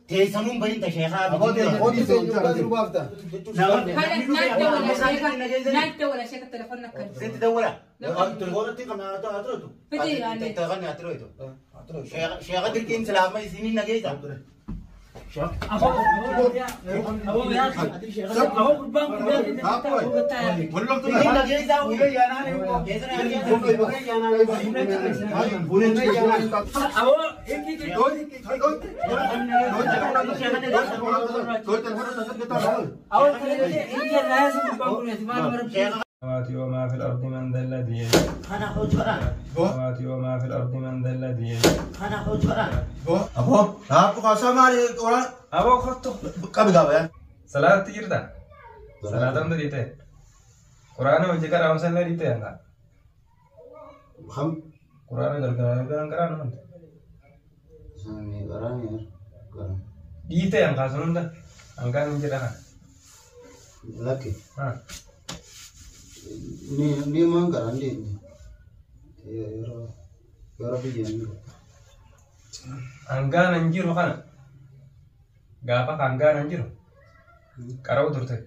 تيسانون بين تشيخات نايت ولا شيء التليفون نكل ست دولة تليفون تيجي ما أتروتو تغني أتروتو شيخ دركين سلام ما يسيني نجيزا أبو يا أبو بام والله تيجي نجيزا ويا أنا جيزا وما في الأرض من ذا الذي وما في الأرض من ذا الذي أبو أبو قاسم على قرآن أبو خطو كم قابل صلاة تجردا صلاة تم دريته قرآن وجهك رام سنة دريته أنت خم قرآن قرآن من سامي قرآن يا قرآن دريته أنت سنون ده أنت نجرا لكن ها ni mang قرآن دي يا ربي جاني Angga nanjiru kana gapa angga nanjiru karau turte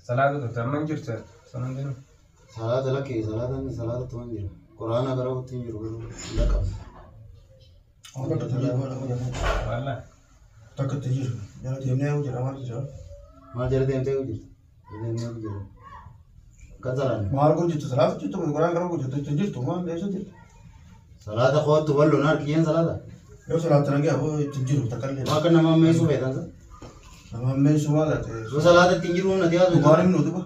salatu turte manjirte sanandinu salat laki salat tuanjir Quran agar aku tunjir lekam Orang tak tunjir wala tak tunjir jangan dia ni aku jangan mari je majar dia ente ujir ini ujir kazaran mar ko jitu salat jitu Quran karo ko jitu tunjir tu mah leso jitu salat aku tu balu nar kian salat yo salat lagi aku tunjir takkan ما كنا ما ميسو بيتان سا sama men semua dah so salat tinjir mana dia tu Kemarin tu apa?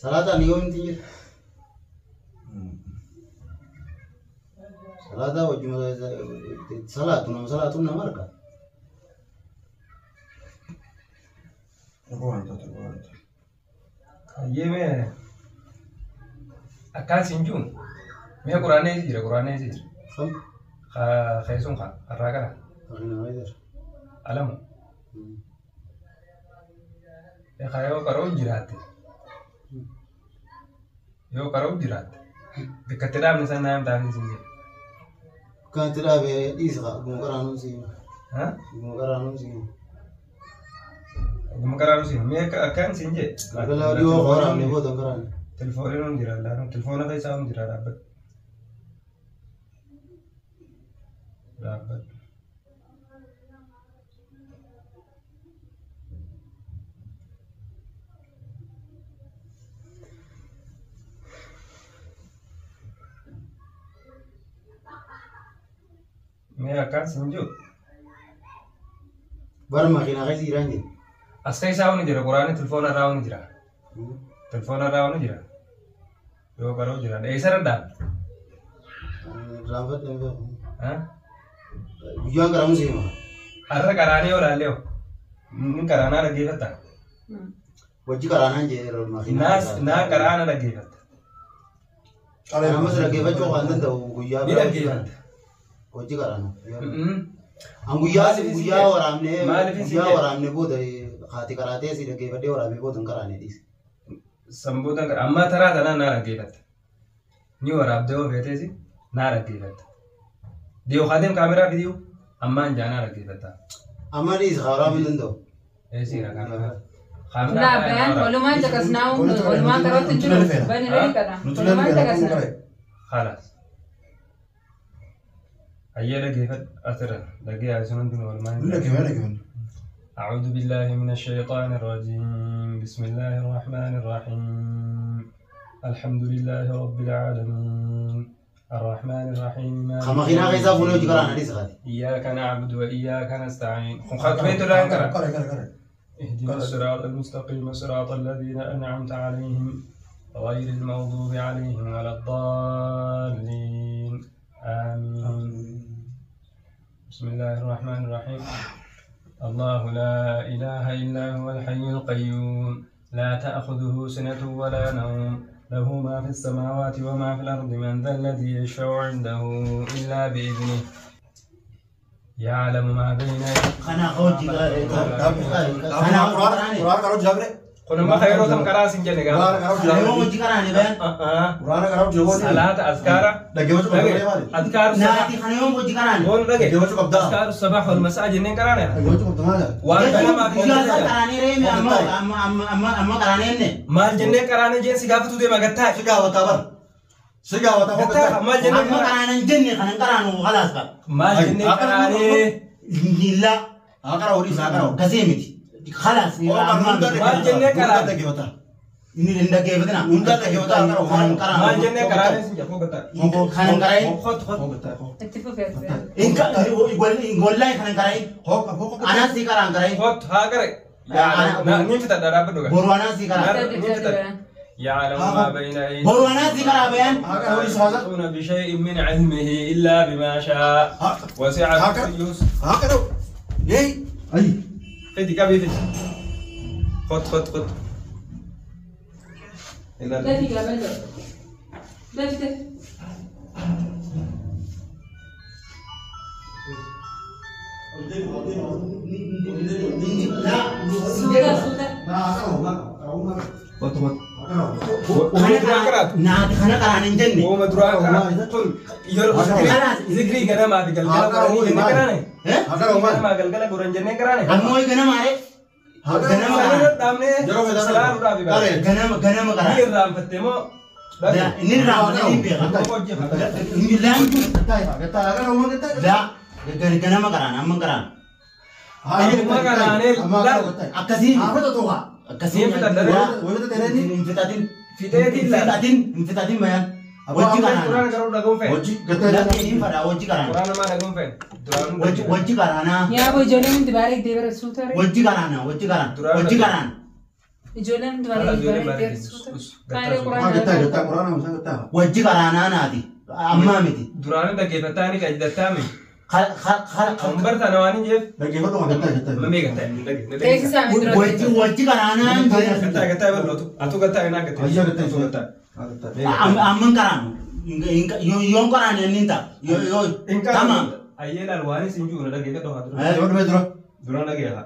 salat ni kau tinjir salat aku cuma salat tu nama mereka Aku hantar. ye me akan sinjun me Qur'ane sih خم khaisun kha arragala أخينا ما يدر alamu ya khayo karo jirate yo karo jirate dekatira misan nam tani sinje كان تلعب إيسقا قمقرانو سين ha قمقرانو سين gumkararu sin me akan sinje لا ديو خورا نبو دمكران telefonon jira la telefona kai sam jira dapat me akan sinju بار ما كنا غير يرانجي askai sauni jira qur'ani telefona rauni jira yo karo jira e sarada رافت نبو ha بيجوا كرامو سين ما arra karane ora leo nin karana da gefata وجي كرانا جي ما كنا na karana da gefata أنا مثلا كيف أشوف عندنا تو ويا bila gefata وجي كرانا أنغويا ورامنه بود خاتي كراتي سيد كيف ده ورامي بود كرانه ديس sambutan amma tara dana na da gefata ni ora abdo vetesi na da gefata dio khadim kamera video amma jana da gefata أما ديس خارا من دندو sira kamera لا بيان معلومات تكسناو معلومات ترى تجرب بني لي كذا معلومات تكسنا خلاص هيا لقيت أثر لقي عشان دون والمان أعوذ بالله من الشيطان الرجيم بسم الله الرحمن الرحيم الحمد لله رب العالمين الرحمن الرحيم خما خينا غيزا فونو جكرانا ديس غادي إياك نعبد وإياك نستعين خطبت الأنكر اهدنا الصراط المستقيم صراط الذين أنعمت عليهم غير المغضوب عليهم ولا الضالين آمين بسم الله الرحمن الرحيم الله لا إله إلا هو الحي القيوم لا تأخذه سنة ولا نوم له ما في السماوات وما في الأرض من ذا الذي يشفع عنده إلا بإذنه يعلم ما بين خنا خوجي Quran kalau jawab كنا ما خيروا تم كراس إن جنة خنيوم وجي كراني بيان قرآن كرام جوان صلاة أذكار أذكار ناتي خنيوم وجي كراني قول لقي أذكار الصباح والمساء جنين كراني وأنا ما في كراني ريمي أما كراني إني ما جنين كراني جين سقافة تودي ما قتها سجا وتابر ما جنين أما كراني جني خنين كرانو خلاص بقى ما جنين كراني لا أكره وريس أكره كزيمتي خلاص ما جنين كراني ini rendah ke betul nak? Unda tak kita tak Khanan karan. ما جنين كراني سنجفو قتها Khanan karan. خد اتفق فيها Inka igol lai khanan karan. Anas si karan karan. خد ها كري نين في تدرا بدوغا Boru anas si karan. يعلم ما بين أيديهم Boru anas si karan bayan. أكره وريس هذا يحيطون بشيء من علمه إلا بما شاء وسع كرسيه أكره يي أي فيدي كابيتي خد لا في كلام لا في سودا خد Nah, khanan karan injen هو مدرعة قل ذكري كنا ما بقلقل قراني كراني أكره ما ما قلقل قرانجني كراني Amoy ganam are. Ganam karan. دامني سلام رابي بقى Ganam karan. هي رام فتمو Ini rawan ini biar. Ini lam. kita أكره ما kita Da, ganam karan, amang karan. Akasin. apa tu tuh Akasin. Infitatin. Infitatin bayan. Wajib karan. قرآن كرو دعوم فين wajib kita Lagi ini pada wajib karan. قرآن ما دعوم فين Wajib karana. يا ابو جولين تبارك ديبر سوتر Wajib karana. Wajib karan. جولين تبارك ديبر سوتر كاير ما قران kita Quran masa kita Wajib karana nanti. Amma miti. دوران ده كيف تاني كأجد تامي Khal. أمبر تنواني جيف lagi apa tuh kita ما ميجا تاني تيجي سامي Wajib karana. كتا بلوتو أتو كتا هنا كتا aja kita أتو كتا Amang karan. Yung karan yang ninta. Yo tamam. أيه لالواني سنجو ندا كيف تهاد udah betul دوران ده كيها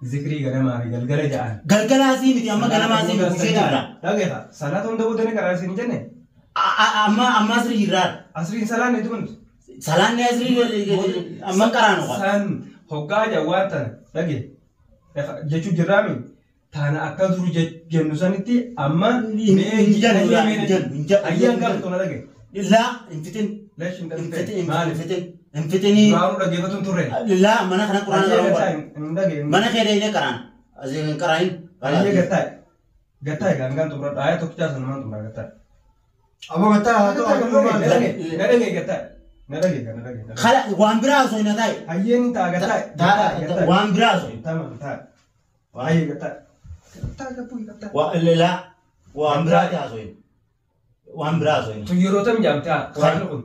ذكري كنا ما رجال كلا جان Galgalasi miti amma galamasi miti sejira. ده كيها سنة تون ده بدني كرا سنين جنة Amma sri jirar. أسرين سلام itu kan Salan ne asri amma karano ka. san hogga jawatan lagi jechu jirami tana akaduru jennu saniti amma ayyan gal to lagi La infitin lesh inda infitini baru lagi batun turre la mana kana Quran lagi mana kede ini karan. Azin karain. ayya gatai gangan to berat ayat to kita sama to gatai apa kata itu nada gatai Khala wan biraso ina dai. ayyan ta gatai Wan biraso. tamam ta ayya gatai ta kapui gatai Wa la wan biraso ina. Wan biraso ina. to yurotam jamta Quran ko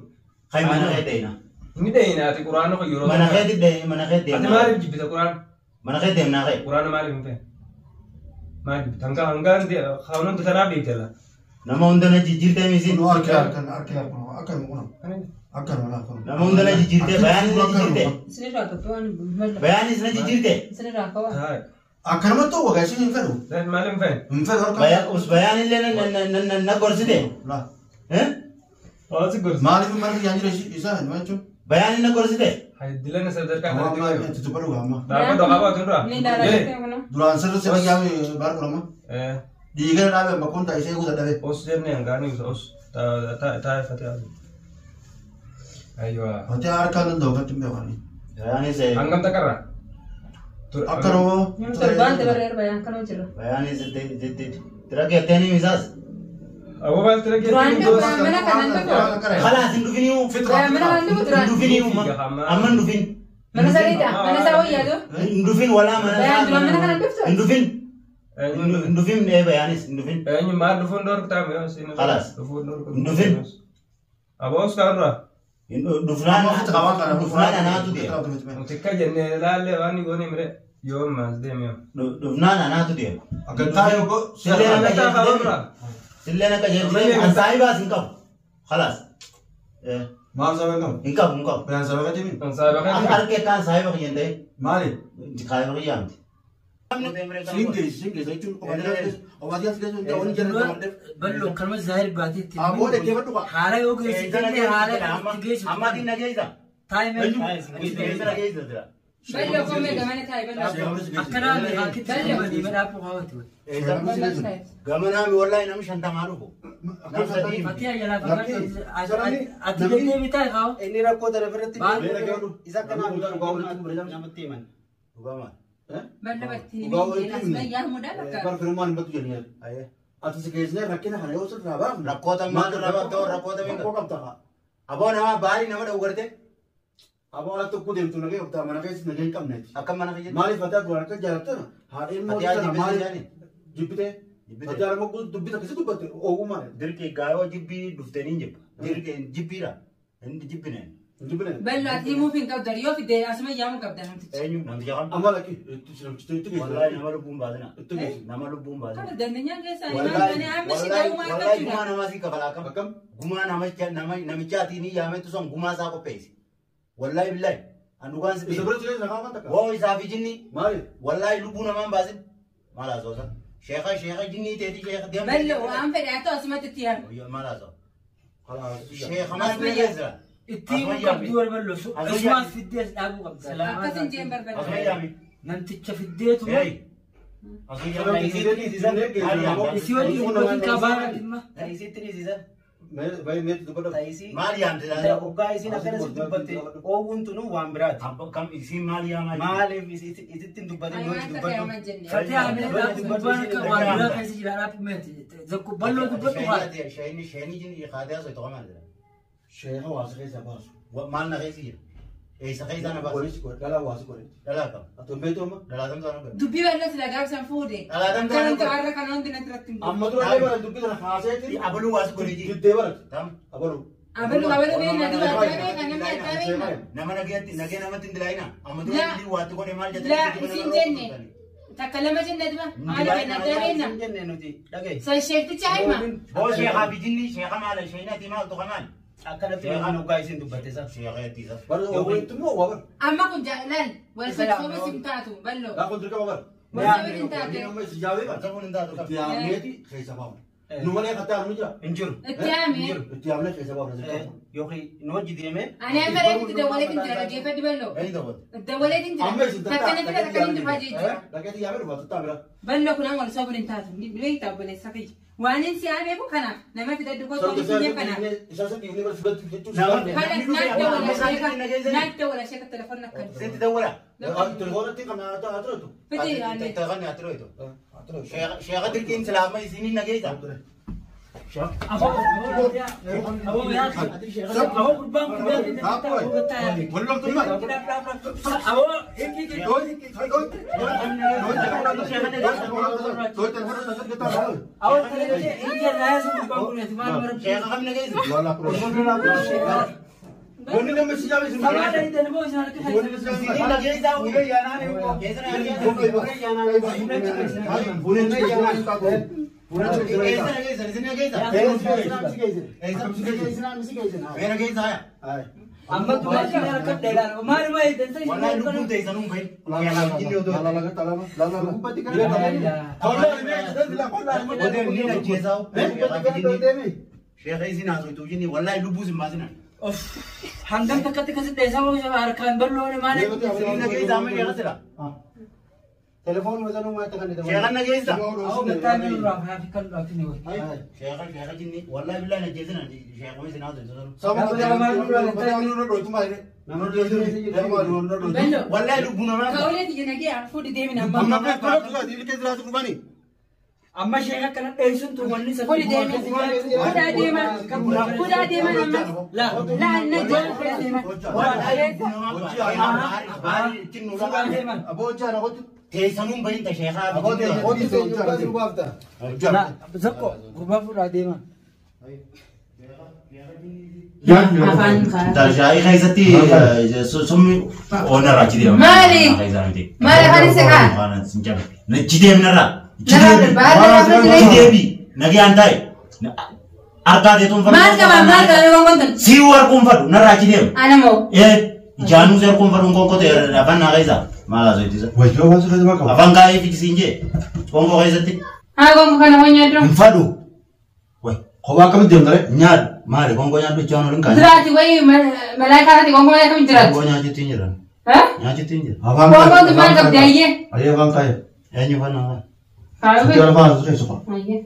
Khay mana kede ina. ini deh ini ati Quran ko yurotam Mana kede de mana kede. ati mari jibita Quran Mana kede na kay. Quran mari mpe mari tangka anggan dia khawnan to tarabi tela Nama undana jijirte misin. akan mana Nama undana jijirte bayan jijirte. سني راكب وانا Bayan isna jijirte. سني راكب hai akan mana tuh guys ini info dan malam fen info Bayan us bayan ile na gorside. lah Eh? oh sigur malam mana yang jadi isa macam Bayan na gorside. hai dilana sadar ka kamu na apa itu baru kamu dapat dong apa tuh dong ني دارا كنا duran seru sih lagi kami baru kamu di kan ada bakun tak isa udah ada os jerne angani os ta fatih aywa hati arkan do kan timbe kali Bayan ise. angam takara akan يوم تربان تبرر بيان كانوا جرا Bayan ise te tera ke teni misas. awo bal tere ke دران كان منا كان نتبع Khalas indufini بيان منا كان نتبع indufini amma indufin. منا سريتا منا سوي يا دو Indufin wala mana. بيان دران منا كان نتبع Indufin. Indufin ne bayan is indufin. ini mar dufun dor kita me sini Khalas. dufun dor Dufin. abos karra Dufnan kawan kan dufnan ana tu dia. mutikka jenne lalle wani goni mre yom mas de me Dufnan ana tu dia. akan tayo ko Silena ta khabra Sillena ka jadi an sahiba singkap. Khalas. maaf sama kamu Ingkap. bayan sama kan timin kan sahabat kan Ar ke kan sahiba yende. mari Dikhaya ko yan. سينجز يجون قواديات جزء ده وين جرى بلو كلمة زاهر بعدين أبوه ده كيف تقول حالة يوكي سيدنا حالة تجيش أما دي نجيزة تايم بلو كم كمان تاي بلو أكنا هاكيت بلو من أبو هاوتو كمان أنا والله أنا مش هنتم عارفه فتيا يلا فكرة أتجنن متى خاو إني ركض أنا فرت إذا كان بلو بتيجي أسمع يا مدرك برفرمان بتجنيه أتسكيزنا ركنا هني وصل رابع ركوتا ما ركوتا مين أبو نما باري نما دوغرته أبو على تقول يوم تناقي وقتها ما نقيس نجين كم نجي أكمل ما نقيس مالي فتاة قرانك جالتنا هارين موجودة مالي جبته فتاة لما قلت دبته كيسة دبته أوه ما دركي غايو جبي دفترين جب دركي جبي را هند جبينه جبنا بلو أتيمو فين كابدر يو في ده أسمع يا مو كابدر هم تيجي أيوة نام جاكم أما لكي تيجي والله نامالو بوم بعدنا نامالو بوم بعدنا كابدر نيجي كيسا والله أنا أهم شيء ده ما والله كابدر guma nama si kafala kam guma nama chati ni yame tu som guma sa ko pesi wallahi billahi andugan se إذا جاي نقام تك wo isafi jinni مالي wallahi lubu na man bazin mala zosa sheikha jinni tedi sheikha dem بلو أهم في ده أسمع تتيان mala zo خلاص sheikha man beza التيم كبدور بلو شو اسمع في الديت أبو قبل سلام كاسين جيمبر asma بلو yami ننتج في الديت hey asma yami يسوي يقول كبار كلمة باي ميت دبلو mali yam tida Ogaa isin akkana si dubbatte oowwuntunu waan biraati. kam isi mali yam Maaliif isittiin dubbatte أنا yoo ما itti أتكلم dubbattu. عن جنة فتح عملنا دبان كوارد كيس جلنا بميت زكو بلو دبان shayni jinni khadiya so to man شيخ واسق سباس mal na kesi esa kesa na bas كويس كويس لا واسق كويس dala kam أتوم بيتهم dala tam to na دبي ولا سلا جاب سنفودي دلا كان tam تعرف كان عندنا ترتيب أما تقول لي ولا دبي أنا خاصة abulu was ko ji جدي ورد tam أبلو أبلو بين ندوا أنا ما أتابعنا nama nage nama tindilaina amadu La. di watu ko ne mal jati لا سين جنة تكلم جنة دوا أنا بين أتابعنا Jennee nuti dhagaye. سيشيك تجاي ما bo sheikha bijinni sheikha mal shayna ti mal to kaman Akkanatti waan ogaa isin dubbatte sa. sheikha ti sa برضو هو أنتم هو وبر أما كنت جعلان والفتوى بس بتاعته بلو لا كنت ركب وبر وزاوية انتاعته هم يسجاوي بس sabun inda to kam يا ميتي خيسة بام نومالي خطأ نجرا Hin jiru. التامي اتيامنا خيسة بام نزل Yookiin nu hojii deemee. أنا أمريكا تدولت أنت على جيفة بلو ai to تدولت أنت تكلم كده تكلم تفاجئ لكن يعمل ما تتعمل بلو كنا ولا صبر انتاعته بلي تابل سقي وأنا إنسي أنا بكو كنا لما في تدقوا كل شيء كنا خلاص نكتة ولا شيء التلفون نكتة senti dawala تلفون تيجي أنا أترده بدي يعني tagani atroito sheikha dirkin salama isini nageza أبو يا أبو قربان ولا تما أبو أبو إنجيل ناس قربان كنا تمان مرب sheikha kam nageza ولا بوني لما سجاوي ما هذا إذا نبغى نسمع كيف isini nageza ule yana ne kesa na nageza isini nageza mera nageza ya أما تقول شيء أنا كده لا ما يدري wala lubu de sanum kai yana jinni odo ode ni nageza sheikha isini aso to jinni wallahi lubu zimbazina هندم تكتك كسر ديسا أركان بلون ما isini nageza me yasira تلفون مثلا ما تكلم sheikha nageza أو بتاني نروح في كل وقت نقول sheikha jinni wallahi billahi nageza sheikha me sina wallahi lubu na ma كأولاد ينجي عفودي دي من أمام أما شيء كان ديسون تقولني فودي دي من كودا دي من كودا دي من أمام لا لا نجي كودا دي من teessanun bahin ta sheekhaa لا بزكو قربان فورا ديما Tajaajila keessatti summi oona irraa achi deema. Maali? Maali afaan isa kaan? Achi deemnarraa. Achi deebi. Nagaan taa'e. Argaa teetuun fadhu. Maal qabaa gongontan? Sii warquun fadhu narraa achi deema. Ana moo? Ijaanuu sii warquun fadhu konkote afaan naa keessa. Malah so itu. Wajib masuk ke tempat kau. Abang kaya fiksi inje. Kongko kaya seti. Kongko kana wanya dong. Infadu. Weh, Kau bakal jam tadi? nyad, mari kongko nyad bicara orang kaya. Zirati wai malaika nanti kongko malai kami zirat. Kongko nyad itu inje. Hah? Nyad itu inje. Abang Kongko tu malai kami jaya. Ayah abang kaya. Ya nyufana. Kalau Setiap orang masuk ke sofa. Ayah.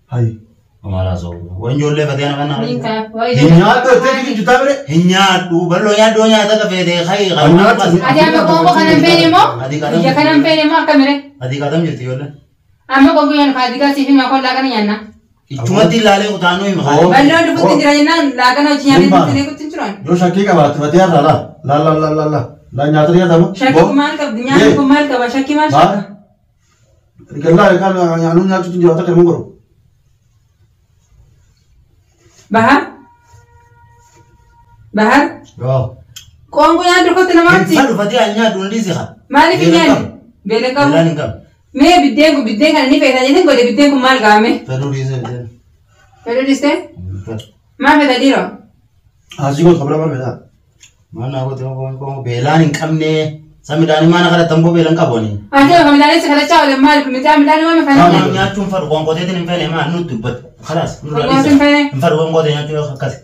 Hai. Malah so. Wanjole katanya kana. Ninka. Wai. Hinyat tu tadi juta bere. Hinyat tu baru nyad do nyad tak fede khai. Adi ame kongko kana pene mo? Iya kana pene mo kamere. Adi kadam jirti yola. Ame kongko yan kadi kasi fi makon lagan yanna. Cuma tilale utano im khai. Ballo du putin dira yanna lagan o chiyan putin ko tinchuran. Yo shaki ka baat batiya la la nyatri ya tamu. Shaki kumal ka dunya kumal ka shaki mal. Kalla kan anu nyatu tu jawata kamu koro. Bahar? Yo. Kongko yan du ko tinamati. Infadu fatia nyad undizi ha. Mali kinyan. Bele ka. Belani kam. Me bidden kan ni peta jeni ko de bidden ko mal game. Fedu dize. Pero diste? Ma peta diro. Asiko khabra mar beda. Mana aku tengok kongko belani kamne. Samidani mana kada tambo belan kaboni. Aja kami dale se kada chawle mal mi tamidani ma me fana. Nya chum far kongko tete ni fene ma nutu bat. Khalas. Kongko sin fene. Far kongko de nya chum khakas.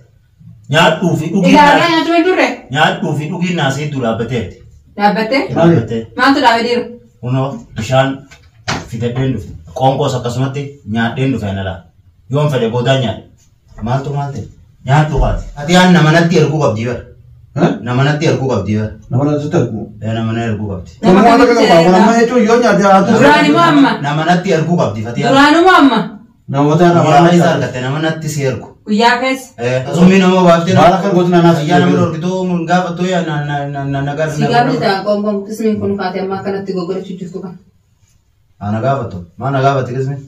Nya tu fi ugi. Ida ara nya chum durre. Nya tu fi ugi nasi tu la bete. La bete? Bete. Ma tu dawe diro. Uno bishan fide dendu. Kongko sakasmati nya dendu fene la. Yom fede godanya. Mal tu malte. Nya tu khat. Ati an namana tier ku kabdiwa. Namana tier ku kabdiwa. Namana zutar ku. Namana tier ku kabdi. Kamu ada kan nama itu yo nyada atu. Durani mo amma. Namana tier ku kabdi fatia. Durani mo amma. Nama ta nama Ya izar kate namana tier ku. Kuya kes. Zumi nama waktu Mara kan gotna na ya nama gitu munga betul ya nagar Sigab kita kongko kismin kun kate ma kana tigo gore chuchu kan. naga betul. Mana naga betul kismin?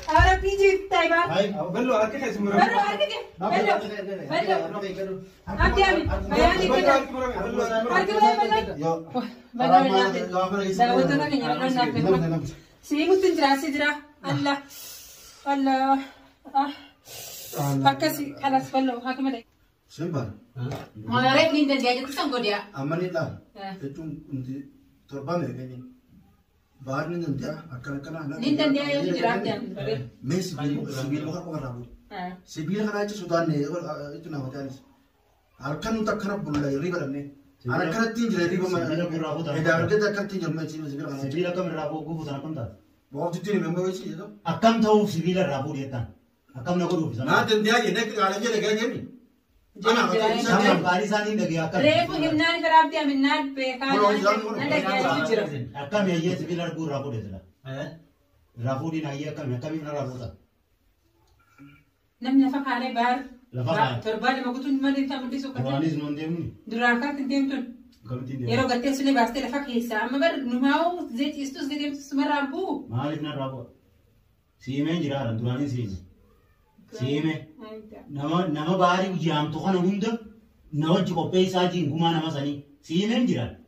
Ara piji taiba. Hai, bello arke kai semua. Bello arke ke. Bello. Ati ami. Bayani kita. Arke bello. Yo. Bello ya. Dawo to kan ya na. Simu tinjra sidra. Allah. Allah. Ah. Pakasi خلاص bello hakimade. Simpan. Mana rek ni dan gaji kusang godia. Amanita. Itu untuk terbang ya kayaknya. Bahar ni nanti akan. Nintan dia yang dirak yang. Mes sibil bukan pengarap. Sibil kan aja sudah nih itu nama jenis. Akan untuk kerap bulan riba ni. Anak kerap tinggal riba mana? Eda kita kerap tinggal macam sibil kan. Sibil akan rabu ku bukan apa tak? Waktu itu ni memang macam itu. Akan tahu sibil rabu dia tak? Akan nak urus. Nah tentu aja nak kalau aja lagi ni. Jangan kali sana ni lagi akan. Repu himnan kerap dia minat pekan. Anda gaji jira. Akan ya ye sibil rabu dia lah. Rabu di na ye akan kami nak rabu tak? Namnya fakane bar. Lafak. Terbalik aku tu mana dia mesti suka. Wanis nondem ni. Duraka tim tu. Kami tidak. Yero gatte sule baste lafak hisa. Amma bar numau zait istus gadim sumarabu. Malik na rabu. Sime jiraran durani sime. Sime. Nama bari ujam tu kan unda. Nama jiko pesa jin guma nama sani. Sime jiran.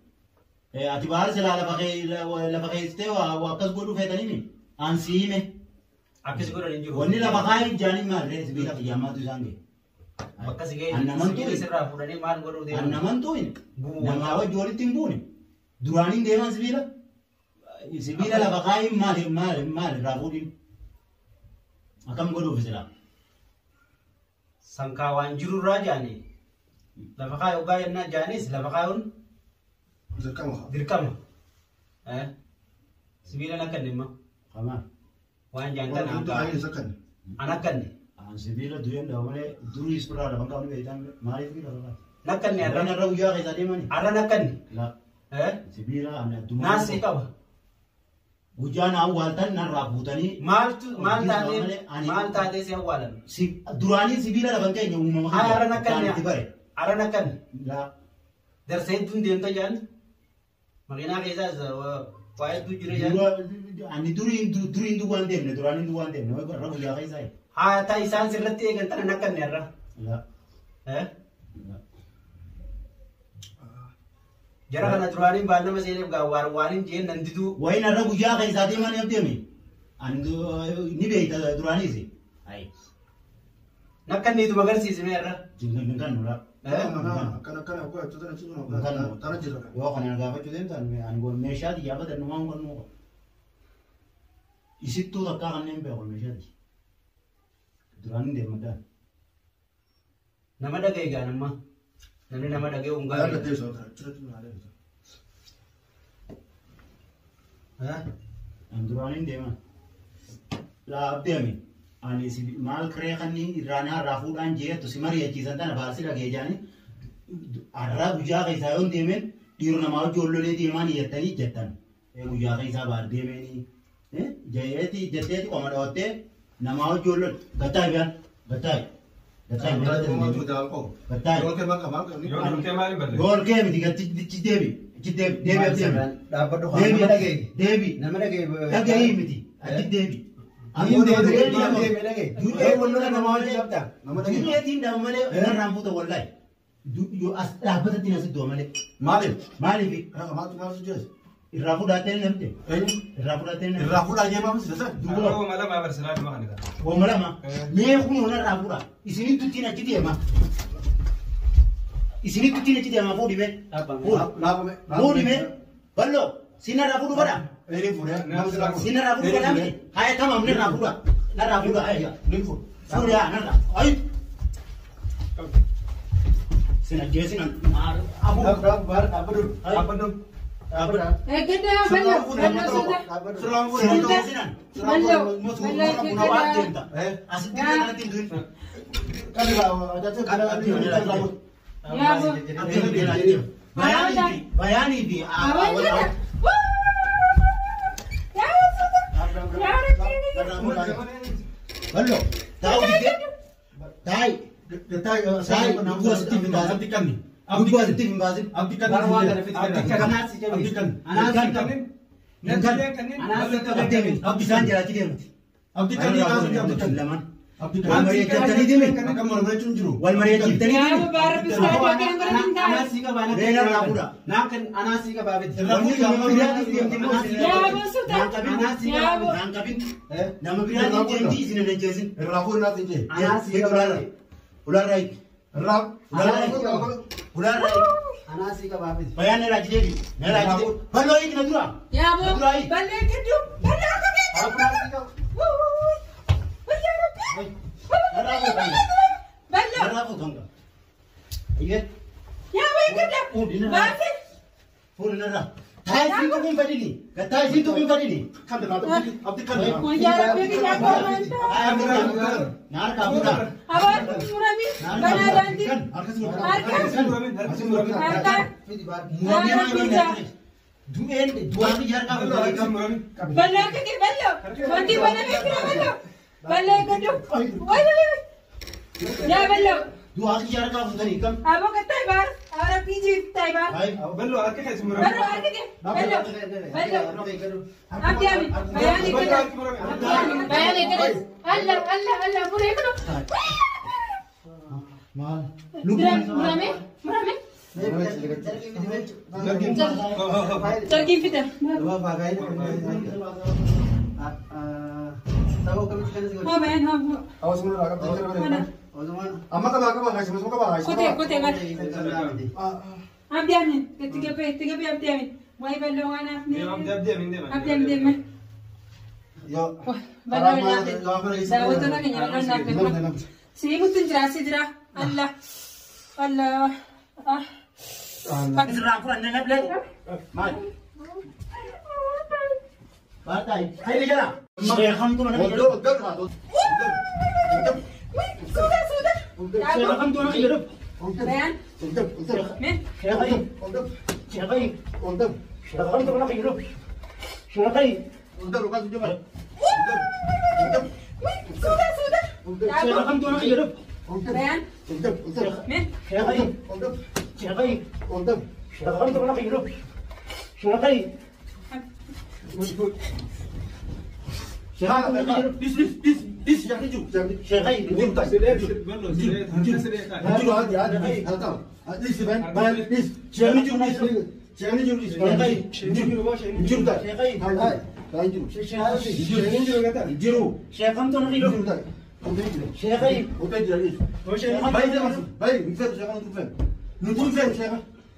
Ati bahar sela lapakai istewa wakas bodu fetani ni. An sime. Akis guru ninju. Wani lapakai jani mal re sebila kijama tu sange. Bakas gay. Annaman tu. Serah pura ni mal guru dia. Annaman tu ini. Nama awak jual timbu ni. Durani dewan sebila. Sebila lapakai mal rabudi. Akam bodu fesela. Sangkawan juru raja ni. Lapakai ugayan na janis lapakaun. Dirkam. Sembilan akan ni mah. Kaman. Wan jangan anakan ni. Sebila duyan dah mana dulu ispura dah bangkau ni behitan mari tu dah. Nakan ni Ada nak ujar ke tadi mana? Ara nakan ni. Lah. Sebila anda tu. Nasi kau. Ujian awal tan nak rabutani. Mal tadi si awalan. Si durani sebila dah bangkai nyawa mama. Ara nakan ni. Ara nakan. Lah. Dari saya tu dia tu jangan. Makina kisah Wahai tu juri ya. Ani turin tu guandem ne, durani tu guandem ne. Wahai rabu ya kaisai. Ha, tai san sirlati kan tanah nakan ni arah. Lah. Jara kana durani bana masih gawar warin jen nanti tu. Wahai na rabu ya kaisai mana yang dia ni. Andu ni behita durani si. Ai. Nakkan itu magar sih sebenarnya. Kan nula. Kan aku itu tadi cuma tanah jeruk. Yo kan yang gak apa-apa kan anu mesha di apa dan nuang kan nuang. Isi tu tak kan nembe kalau mesha di. Duran dia mana? Nama dah kayak gana mah. Nanti nama dah kayak unggal. Ada tu saudara, cerita tu ada. Hah? Duran dia mah. Lah dia mi. Ani si mal kere kan ni rana rafu dan je tu si mari ya cisan tanah bahasa lagi jani. Arab uja kai sayon dia men. Diru nama jollo le dia mani ya tani jatan. Uja kai sabar dia meni. Jayati jati komada hote. Nama jollo gatai kan gatai. Gatai Ada tu mau jual kau. gatai. Jual ke mana kamal ni? يقول كمان بدل Gol ke mi tiga devi. Devi apa Dapat doa. Devi Nama dah kayak. Devi. Nama dah kayak. Lagi miti. Adi Devi. Ini dia dia kayak. Dulu Wannan nama aja siapa? Nama dah. Dulu ya tinda male na rambu to wallahi. Yo as apa tina se do male. Malim. Mali bi Kamal tu malu jelas. irafu da ten lemte. Irafu da ten. Rafu dah je mamu sudah. هو ما لما برسلات ما خليها Wo mala ma. Me khunu na rafu da. Isini tutina chidi ma. Isini tutina chidi ma fodi me. Apa? Lapa me. Fodi me. Ballo. Sina rafu du bada. Ini pun ya. Nama sudah. Sina rafu du bada. Hai kama mne rafu da. Na rafu da ai. Ini pun. Fodi ya na. Ai. Sina jesi na abu. Apa tu? Apa tu? Apa dah? Kita bello sudah. Selang pun. Sina sina. Bello. Una wate enta. Asin dia na tindu. Kan ada tu ada rambut. Ya bu. Bayani di Awal awal. kita. Ya sudah. Ya Ballo. Tahu dia? Tai. Detai Tai gua Steve Bazim abdikan ni. Gua Steve Bazim. Abdikan. Abdikan. Abdikan. Abdikan jala ti dem. Abdikan ni langsung abdikan. Laman. Abdikan. Wal mariya jabtani dem. Kamu mau beracun juru. Wal mariya jabtani Ya dem. bu baru bisa ada yang bercinta. Anasi ka ba? Rena rapuda. Nakan anasi ka ba? Ramu nama birani dem dem. Ya bu sudah. Ya bu. Rangkapin. Nama birani dem di sini na jesin. Rafu na tinje. Anasi ka ba? Ular right. Rap. Ular right. Anasi ka ba? Bayan ne raji devi. Ne raji devi. Ballo ik na dura. Ya bu. Balle kedu. Balle aku kedu. Anasi ka. Balle. Rafu thonga. Iye. Ya bu kedu. Basse. Purna. Thai sintu kum padini. Katai sintu kum padini. Kan dah abdikan. Mau jalan pergi jago mantap. Nar kabura. Awak murami. Bana danti. Harga. Duen dua biar kabura. Balle ke balle. Mandi balle ke balle. Balle kedu. Woi. Ya balle. Dua biar kabura ikam. Abo ketai bar. Awak piji tai bar. Hai. بلو أكيد اسمه Baru harga ke. Balle. Balle. Abdi Amin. Bayani kedu. Bayani kedu. Allah Allah Allah murah kedu. Mal. Murami. Murami. Tergi fitar. Dua bagai. Tahu kami chicken sih. Ha bayan ha. Awas mulu agak Mana? Oh cuma. Amma ka ba semua ka ba Kote bar. Abdi Amin. Tiga pe Abdi Amin. Wai ballo ana. أبدأ من دم Abdi Amin. Yo. Ballo na. Dawat na kanya na na. Simutun jira. Allah. Allah. Ah. Rafu anda na bled. Mal. Batai. Hai jala. Shekham tu mana? Sudah. Shekham tu mana hidup? Bayan. Men. Shekhai. Shekhai. Shekham tu mana hidup? Shekhai. Sudah. Shekham tu mana hidup? Bayan. Men. Shekhai. Shekhai. Shekham tu mana hidup? Shekhai. شيخي باي نفر شيخ نتون فين شيخ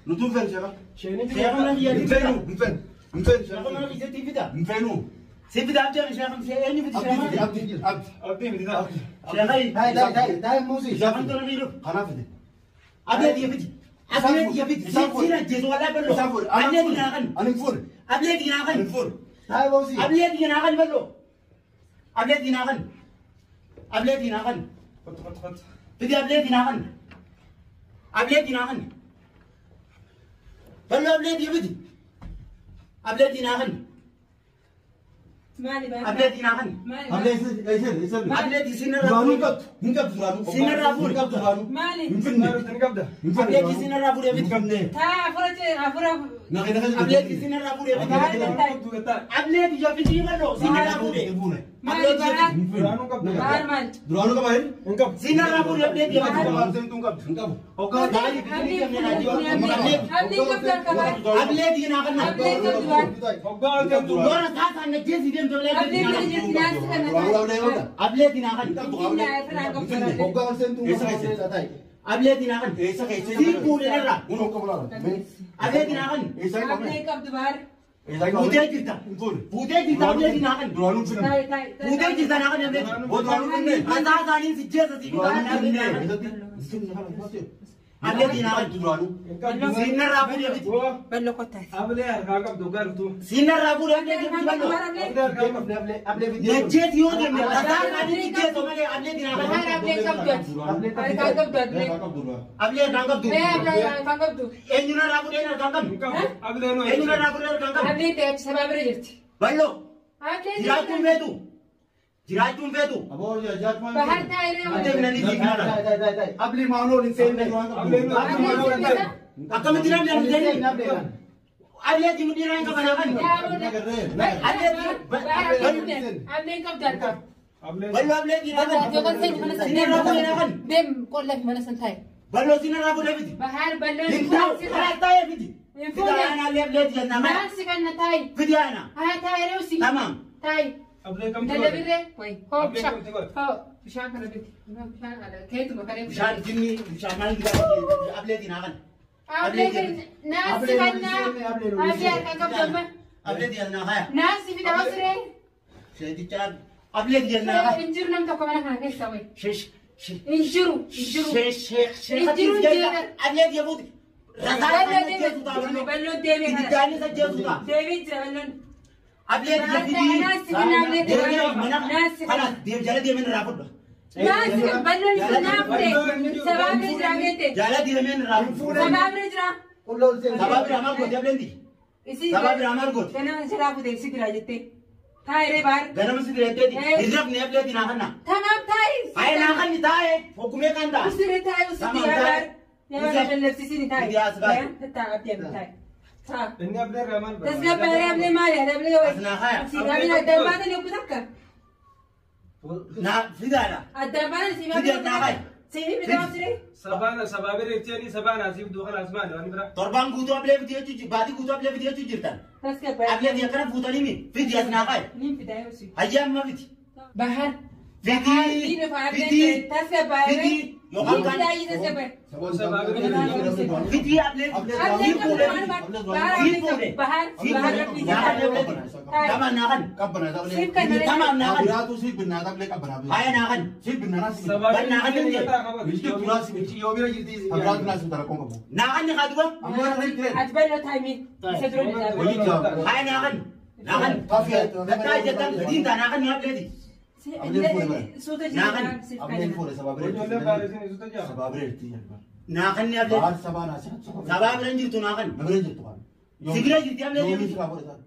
نتون فين شيخ شيخ ما هي من فين من فين شيخ ما هي زي فدا من فين سيفدا عبد شيخ في اي فدا شيخي شيخي داي موسي شيخ انت نغيرو خلاص فدي ابيض يفدي ابيض يفدي سينا جيز ولا بلو ابيض يناغن انا نفور ابيض يناغن نفور داي موسي ابيض يناغن بلو ابيض يناغن ابيض يناغن خط فدي ابيض يناغن ابيض يناغن بلو ابيض يفدي ابيض يناغن مالي بقى ابيض يناغن ابيض يسر ابيض سينا درانو رافو نقب درانو سينا رافو درانو مالي من فين نقبده ابيض سينا رافو يفدي تا عفرة نخي ابيض سينا رافو يفدي ابيض يفدي بلو سينا رافو مالي بقى درانو قبده بحر مال درانو كمان نقب سينا رافو يفدي كمان سنتون قب نقب اوكي داي أبلي كبدر كمان ابيض يناغن أبلي كبدر فقال كم دورا ساعه نجيز دين دولار أبلي كبدر ناس كنا ابيض يناغن وقال سنتون قب ابيض يناغن سيبول لرا uno como la ابيض يناغن أبلي كبدر بودي جيتا بودي جيتا ابيض يناغن درانو فين تاي تاي بودي جيتا ناغن ابيض درانو فين ما زاني سجيزه دي ابيض يناغن درانو سينا رابو يبدي بلو كتاي أبلي أركاك عبد قارتو سينا رابو يبدي بلو نجيت يوم من الأذان أبي تجيت ومالي أبلي يناغن أبلي كبدر أبلي كبدر أبلي ناغن دو أبلي كبدر إننا رابو دينا ناغن أبلي نو إننا رابو دينا ناغن أبلي تاج سبب رجعت بلو أبلي جراجون فيدو جراجون فيدو ابو يا جات ما بحر تاي أنت من اللي تجينا قبل ما نقول انسان أكمل تنام يا مدير أبلي دي مدير عندك بناغن أبلي كبدر بلو أبلي دي ناغن سينا رابو يناغن بيم كل لك من سنتاي بلو سينا رابو يبدي بحر بلو انتاو خلاص تاي يبدي فدي أنا اللي أبلي دي ناغن ماسك أنا تاي فدي أنا ها تاي روسي تمام تاي أبلي كم ده تقول بيرة وين هو أبلي بشان كم تقول هو بشان كنا بيت بشان على كيتو مكانه مشان جني مشان ما نقدر أبلي دي ناغن أبلي ناس كنا أبلي أركب جنبه أبلي دي ناغن ناس في دوسرة سيدي كان أبلي دي ناغن إنجر نم تكمل أنا كيف سوي شش إنجرو أبلي دي يبود بلو ديمي داني سجلوا ديمي جبلون أبلي دي خلاص دي جل دي من رافض ناس بلون سنافرة سباب رجعته جل دي من رافض سباب رجع سباب رامر کو جبلن دي سباب رامر کو كنا سلافو ديك سيد راجته تاي ري بار غنم سيد رهتے دي رزق نے أبلي دي ناغن تمام تاي أي ناغن تاي حكومة كاندا وسيرة تاي وسيرة يار يا بلل سيسي تاي تاي أبلي تاي ها إني أبلي رمان تسقى باري أبلي مالي أبلي أثناء خير سيدامي الدربان اللي يبتكر نا فيدانا الدربان فيديا ناغن سيدي بدوسري سبانا سبابي ريتيني سبانا سيف دوخل أسمان وأنا برا torban guutuu ablee fidee jijji baatii guutuu ablee fidee jijji jirtan تسقى باري ablee diya kana fuutanii mi fidi as naa qaye مين في دايو سي hayyaa amma fiti بحر fidi fidi تسقى باري fidi yookaan مين في kan دايو تسقى باري سبابي fidi ablee أبلي كبدر بحر بحر tama naakan سيف كان tama naakan Biraatu si binna tablee qabana. haya naakan Si binna nasi. سبابي ناقن ريتيني نجي. كتا خبر Bishti turasi bishti yoo bira jirti. Biraatu nasi tara kongo bu. naakan ni kaduba Amma na rin kren. أتبلو تايمين سدرو Wajib jawab. haya naakan naakan gataa jettan gadiin taa naakan ni ablee di سودا ناقن. Ableen fuure sababire. وجولة بارسين يسوتا جا Sababire irti. naakan ni ablee Baal sabana si. sabaa biran jirtu naakan Nabire jirtu kan. sibira jirti ablee Yoo di misi kabore san.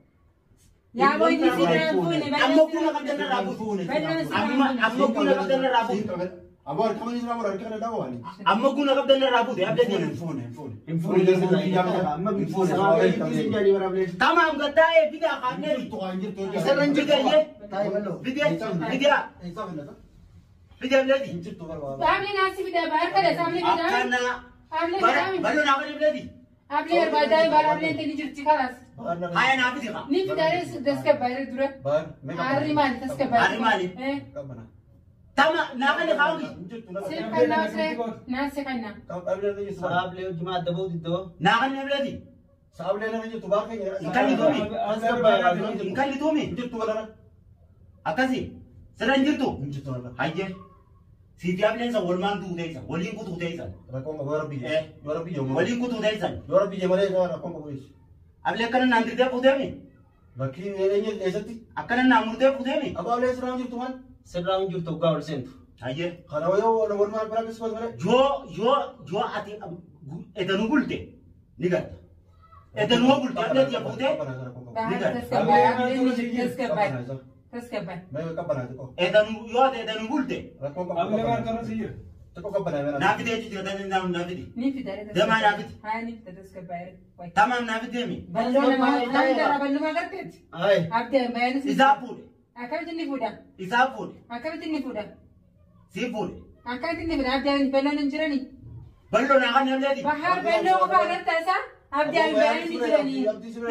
يا بوي تسير فوني amma kuna qabdan irraa buutu amma kuna qabdan irraa buutu Abor kamani sira bor arkana dawo wani. amma kuna qabdan irraa buutu ablee di Fuune. Fuune jirtu amma fuune sababire. tamaam gataa bidaa qaamne Jirtu kan jirtu. isarran jigaye bidaa bidaa bidaa ablee di Jirtu barbaada. فاملي ناسي بدا بار كذا فاملي بدا akkana فاملي بدا ballo naakan ablee di فاملي أربعة بار فاملي تيجي جرتي خلاص haya naa biti qa نيف دارس دسك بار دورة Bar. عاري مال دسك بار عاري مالي. إيه Kabana. Tama nakan ni kaungi. Sekanna usre. Na sekanna. Saable jumaa daboo diddoo. Nakan ni bladi. Saable na rin tuba kay. Ikan ditumi. Jirtu wala. Akasi. Sadan jirtu. Jirtu wala. Hayye. Si diablen sa walman tu desa. Walin ku tu desa. Rakon ga wara biye. Wara biye mo. Walin ku tu desa. Wara biye mare ga rakon ga boys. Able kan nanti dia ku demi. Bakki enye esati. Akan namur dia ku demi. Aba ale sram jirtu man. Sirraa jirtu gaa ol seentu. Hayye. Khana wayo wala warman practice ko mare. Jo ati edanu gulte. Nigat. Edanu gulte able dia ku de. تسكبه मैं कब बना देखो Edanu yo ate edanu gulte. रखो कब अगले बार करो सही है देखो कब बनाया मैंने Nafide ti dan nam nafide. نفيد Dama nafide. هاي نفيد تسكبه Tamam nafide mi. بلونا ما عندنا بلونا قتت Ay. أبدا ما ينسى Isapude. أكلت النفودا Isapude. أكلت النفودا Sipude. أكلت النفودا أبدا بلونا نجراني Ballo nakan ni bladi. بحر بلونا وبعدين تاسا أبدا بلونا نجراني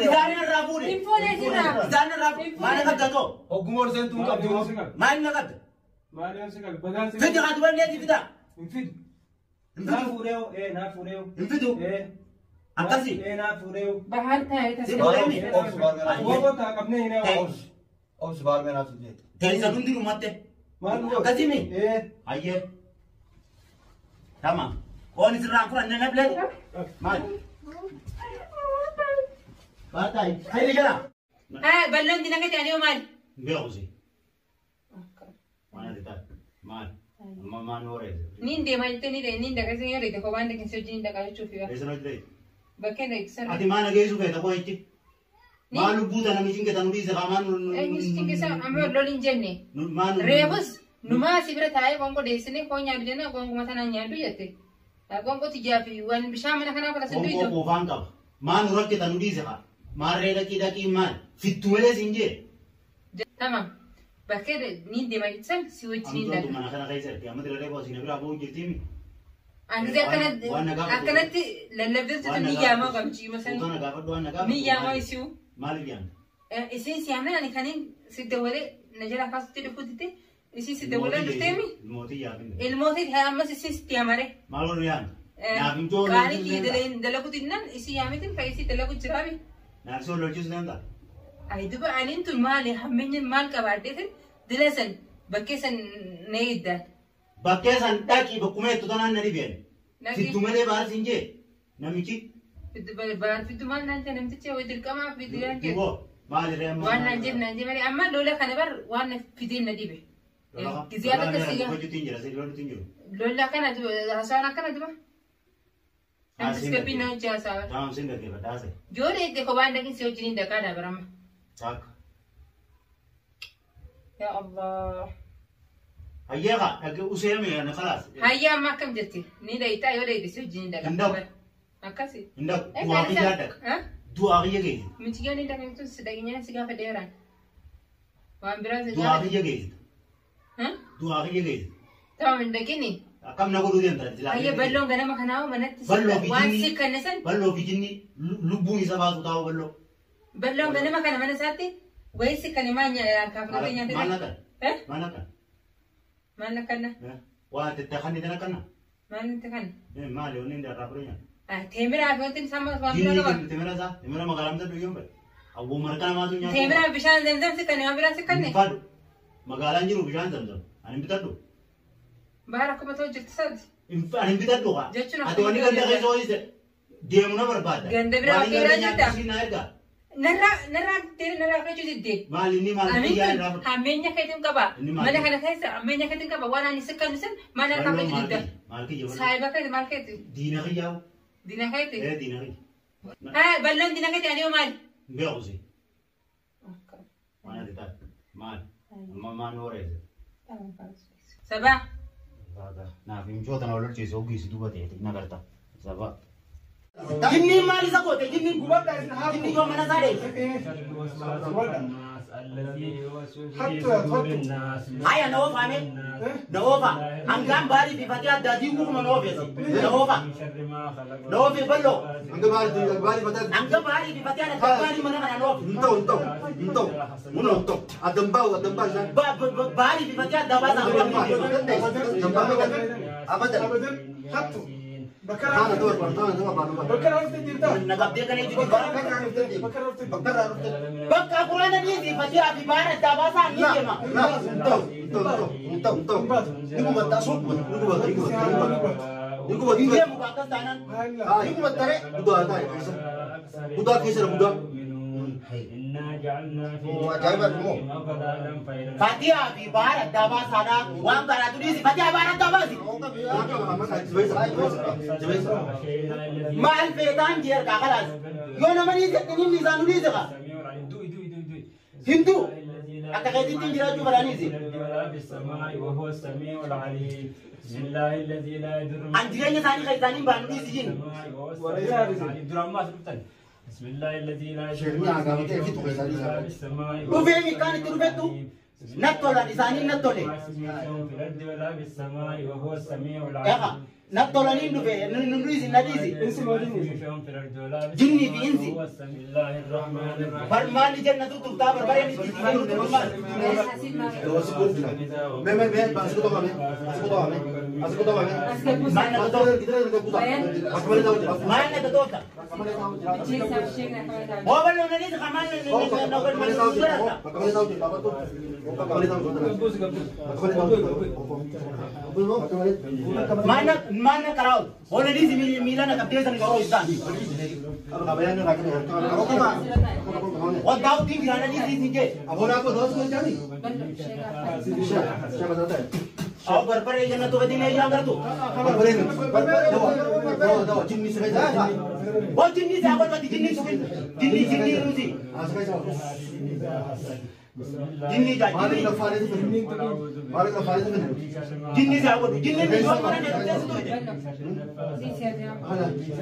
Izana rapude. Infone sira. Izana rapu. Mana kata to. Ogumor seentu मार qabdu. से कर Mana kata. मार से कर बगान से Fidi katu wale di fida. इंफिड ना Infidu. फुरेओ ए ना फुरेओ Infidu. ए Akasi. ए ना फुरेओ بحر تاعي Sipo تسكبه demi. वो वो था अपने ही ना और इस बार में ना तुझे Tensa dundi rumatte. मार लो Akasi mi. A Ayye. Tamam. Oni sirra kura nanga bladi. Mal. Batai. Haydi gela. بلون دينا كتير اليوم مال Beozi. Mana dita. Mal. Ma nore. نين دي ما يتني ده نين ده كذا يوري ده كوبان ده كنسو جين ده كذا تشوفيه Esa no dite. بكين ده يكسر Ati mana gesu ke ta ko itti. Malu buta na mijinge ta nuri se kaman. مشتين كذا أمر لولين جنة Manu. ريبوس نما سيبرة تاعي كونكو ديسني كون يابي جنا كونكو مثلا يابي يته كونكو تجابي وان بشام أنا كنا كلا سندوي Ko جو ko fanga. Manu rokke ta nuri se ka. Marre da ki mal. Fittuele sinje. تمام بكين نين دي ما يتسل سوي تنين Amto tu ده mana kana kaisa ti amade rele ko sinabra bo jirtimi. أنا زي أكنت للبدت تني ياما قمشي مثلا Utana gafa do na gafa. مي ياما يسيو Mal biang. إسين سيامنا أنا كانين سيدولة نجلا فاس تلفوتي إسين سيدولة نفتمي Moti ya bin. الموت هي أما سيسين سيامره Mal rian. Na bin to. كاني كي دلكو تنن إسي يامتين فايسي دلكو جرابي Na so lo jis nanda. أيدو بعدين تو مال همين المال كبادين دلسن بكيسن نيدا Bakkesan daki bakume to tanan nari ben. Nagi. Fittumele bar sinje. Namichi. في البلد في الدمان نانجا نمتشي ويدر كما في ديان كده Tubo. Mal re ma. وانا نجيب نجيب مري أما لولا خنبر وانا في دين نديبه كزيادة كسيجا Ko jutinjira se lo tinjiro. لولا كان دو هسانا كان دو أنت سكبينا جاسا Tamam singa ke batase. جوري دي كوبان دكين سيو جنين دكانا برام Tak. يا الله Ayega ag useme na khalas. هيا ما كم جتي نيدا يتا يودا يدي سيو جنين دكانا أكاسي Indak dua ki jadak. ها Dua ki yege. متجاني دكان تو سدقينيا سيجا فديران وان براز Dua ki yege. ها Dua ki yege. تمام من دكيني Akam na gudu den tan. هيا بلون غنا ما خناو منت Ballo وان bijini. سي كنسن Ballo bijini lubu ni sabasu tawo ballo. بلون غنا ما كان من ساتي ويسي كان ما نيا كافر نيا Mana تدا kan? ها Mana kan? ما نكنا Wa tetakhani dana kana. ما نتكن Ma le onin da rabrenya. تيمرا فوتين سما فامنا Jini كمان temera sa. Temera magalam da duyom ba. Abu markana ma dunya. تيمرا بشان زمزم سكني ما برا سكني Fadu. Magalan jiru bijan zamzam. Ani bitadu. بارك ما توجد تصد Ani bitadu ka. Jechuun Ati wani kan da kai so ise. Demuna barbada. Ganda bira kira jita. Sinaga. نرى تير نرى كذا جدي Mali ni mal أمين ya rab. همينيا كتيم كبا Ini ما mali. ده كذا كذا همينيا كتيم كبا وانا نسكن نسن ما نرى كذا جدي Mal ki jawan. سايبا كذا مال كذا Dina ki jaw. دينا كذا Dina ki. ها بلون دينا كذا اليوم مال Beozi. Mana dita. Mal. Ma nore. سبع Na fi mchota na ulol cheso gisi duba te na karta. Saba. جني ما لي سقوط جني جني يوم أنا ساري هيا نوفا مين نوفا أنجام باري في فتيات دادي وهم نوفا نوفا نوفا بلو أنجام باري في فتيات باري من أنا نوفا انتو ادمباو باري في فتيات دابا ابدا حطوا بكره دور بكره نقبضي كان يجي بكره قرآن دي فتيات في باري دابا سان يجي ما لا انتو نيكو بتا سوق نيكو dia muka atas tangan نيكو بتا بودا بودا كيسر بودا Fatia di barat daba sana, wang barat tu di si Fatia barat daba si. Mal petan dia kakalas. Yo nama ni ni mizan ni seka. Hindu. Ata kaya tintin jira tu berani si. Anjirnya tani kaya tani bandi si jin. بسم الله الذي لا وفي كان تربتو نطول لساني نطول ولا بالسماء وهو السميع العليم نطول نندبه نندريزي نديزي جني في انسي بسم الله الرحمن الرحيم فرمان جنة تكتاب بربرين mana karau boleh di sini Milan nak kapten karau istan oh tahu tinggi ada di sini ke abon aku dos ko jani siapa datang oh berper jangan tu begini jangan tu dawa jinni sebaja oh jinni siapa tadi jinni rusi jinni jah malik la farid jinni siapa tu jinni ni orang mana dia tu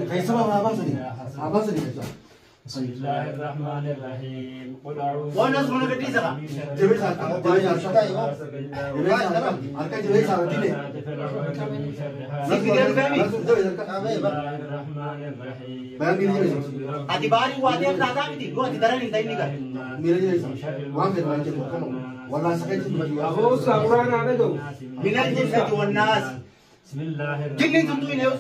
kaisa apa sini بسم الله الرحمن الرحيم قل أعوذ وناس من كذي سكا جبل سال جبل سال أركان جبل سال دينه سيكدر فهمي الرحمن الرحيم بيان كذي جبل أدي باري وادي كذا بدي لو أدي ترى نيجي نيجا मेरे जैसा वहाँ पे वहाँ चलो वरना सके तो أبو سامران على دو من الجنة والناس بسم الله جنة تنتوي له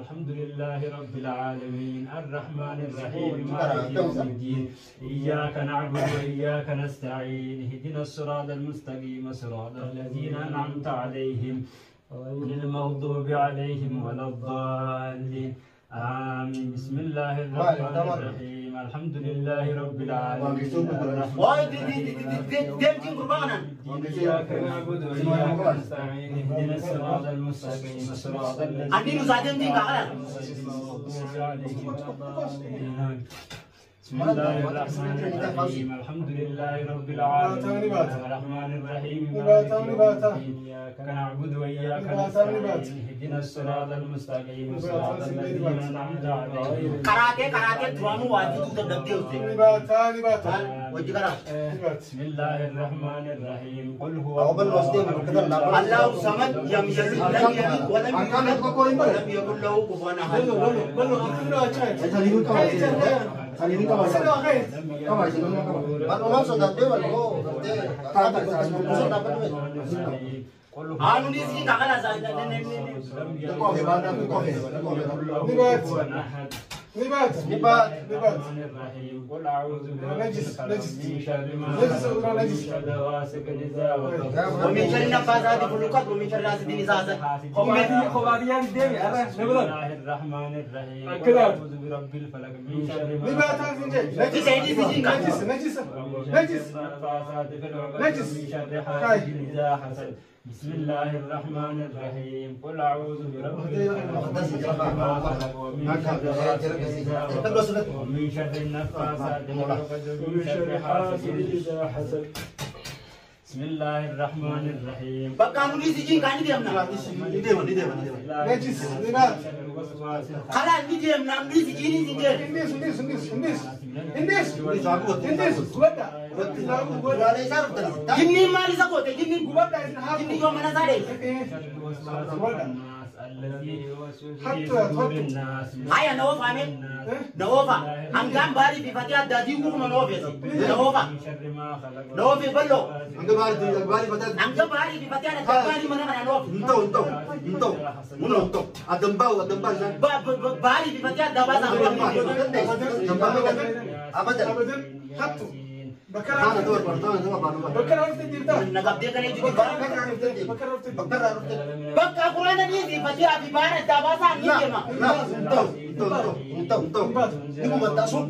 الحمد لله رب العالمين الرحمن الرحيم مالك يوم الدين إياك نعبد وإياك نستعين اهدنا الصراط المستقيم صراط الذين أنعمت عليهم غير المغضوب عليهم ولا الضالين آمين بسم الله الرحمن الرحيم الحمد لله رب العالمين واي دي جين قربانا إياك نعبد وإياك نستعين اهدنا الصراط المستقيم صراط الذين أني نزادين دي كعلا بسم الله الرحمن الرحيم الحمد لله رب العالمين الرحمن الرحيم إياك نعبد وإياك نستعين اهدنا الصراط المستقيم صراط الذين أنعمت عليهم كراكي درانو واجي تو دبدي وسي وجي كرا بسم الله الرحمن الرحيم قل هو الله الصمد لم يلد ولم يولد ولم يكن له كفوا أحد kali ini kawan kawan sih kawan orang sudah dewan kok anu ni sih kakak lah saya kok hebat نبات قل أعوذ نجس من شر ما شر غاسق إذا وقب ومن شر النفاثات في العقد ومن شر حاسد إذا حسد خواريان ديمي أنا بسم الله الرحمن الرحيم قل أعوذ برب الفلق من شر ما نبات في سيدي سجين نجس النفاثات في العقد من شر حاسد إذا حسد بسم الله الرحمن الرحيم قل أعوذ برب الفلق ومن شر النفاثات في العقد ومن شر حاسد إذا حسد بسم الله الرحمن الرحيم بقى نودي سجين كان يديمنا نديم نجس نار خلاص يديمنا نودي سجين يديم الناس ودا جني ما لي سقوط جني ودا جني يوم أنا ساري حتى هاي نوفا عمل نوفا أنجام باري في فتيات دادي وكم نوفا بلو أنجام باري في فتيات دادي mana انتو ادمباو باري في فتيات دابا ابدا حطوا انا دور بكره عرفت تجيب ده نقب دي كان يجي بكره عرفت بقى قرآن دي في فتيات في باري دابا سان يجي ما انتو نيكو بتا صوب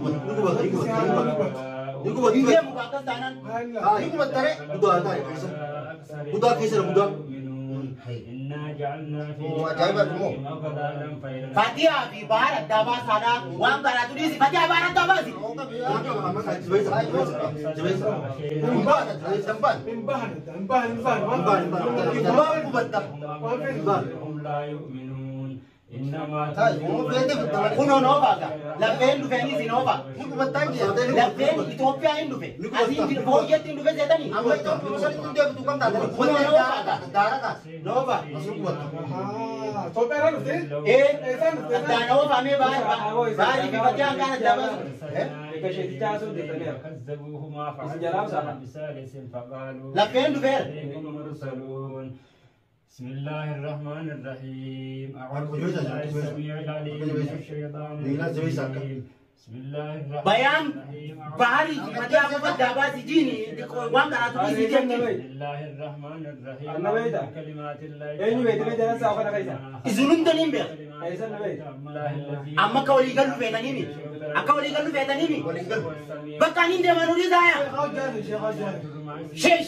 نيكو بتا يجي مباكس دانا نيكو بتا بدا كيسر بدا إنا جعلنا في فتيات في باري دابا سانا وان براتو دي فتيات باري دابا سي هم لا يؤمنون إنما كنو نوفا لفين دفعني زي نوفا لفين إثيوبيا إندوفي أزين بوجت إندوفي زيتني كنو نوفا توبة عرفت إيه نوفا مي باري في فتيان كانت دابا كذبوهما فعزوا بثالث فقالوا لفين دفين هم مرسلون بسم الله الرحمن الرحيم أعوذ بالله السميع العليم من الشيطان الرجيم بسم الله الرحمن بيان الرحيم باري في فتيان كانت دابا سجيني وان براتو دي سجيني بسم الله الرحمن الرحيم كلمات الله إذنون دنيم بيا أما كولي قالوا فينا نيمي أكولي قالوا فينا نيمي بقى نين ما نودي دايا شيء